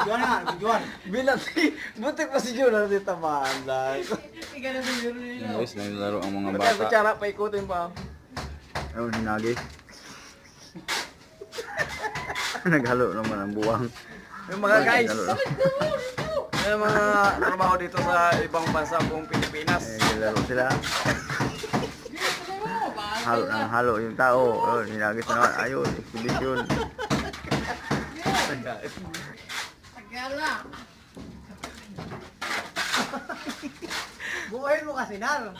Juan nga, Juan. Binati. Buti pa si Jun si tamaan lang. Guys, naglalaro ang mga Bata. bata. Kutsara pa ikutin pa. Ayun, hinagi. Naghalo naman ang buwang. Yung mga guys. Naghalo. Yung mga trabaho dito sa ibang bansa buong Pilipinas. Naglaro sila. Halo ng halo yung tao. Ayun, hinagi sa naman. Ayun, exhibition. Agala. Buhayin mo kasi, Nar.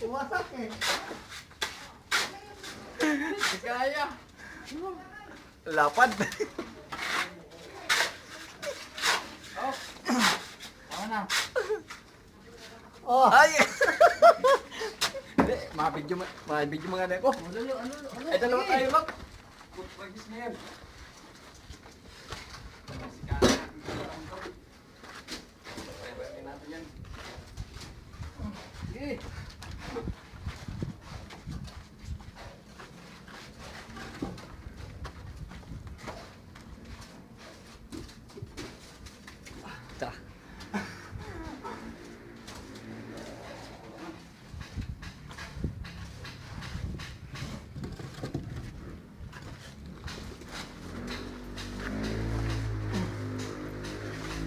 Umasak eh. Kaya. Lapad. Tama na. Oh. Ay! Hindi, mga video mga ko. Ay, dalawa tayo, Mac. Pagkis na yan. Sige.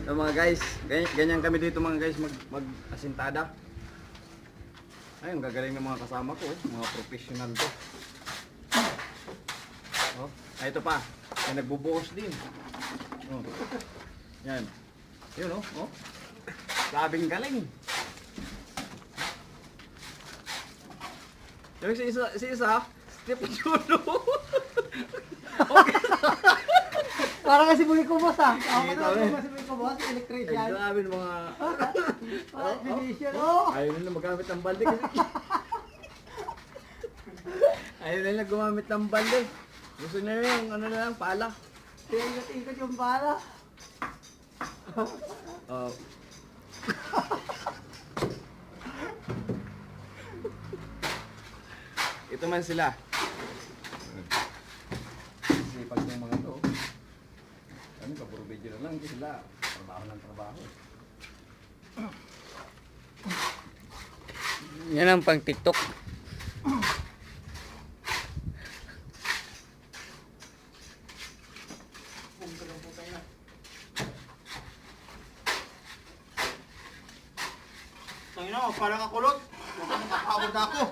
So mga guys, ganyan kami dito mga guys mag-asintada. Ayun, gagaling ng mga kasama ko, mga professional to. Oh, ay ito pa, may nagbubuhos din. Oh. Yan. Yun oh. Sabing galing. Yung si isa, step julo. Okay. Parang kasi buli ko, boss, ah. Ako Sige, na, sabi. kasi buli ko, boss, Ay, electrician. grabe mga... Electrician, oh. Ayaw nila magamit ng balde kasi... Ayaw nila gumamit ng balde. Gusto nila yung ano na lang, pala. Ikot yung bala. Oh. Ito man sila. Sipag ng mga to. Ano ba, puro video na lang. Hindi sila trabaho ng trabaho. Yan ang pang TikTok. Tangina mo, parang kakulot. Nakakapagod ako.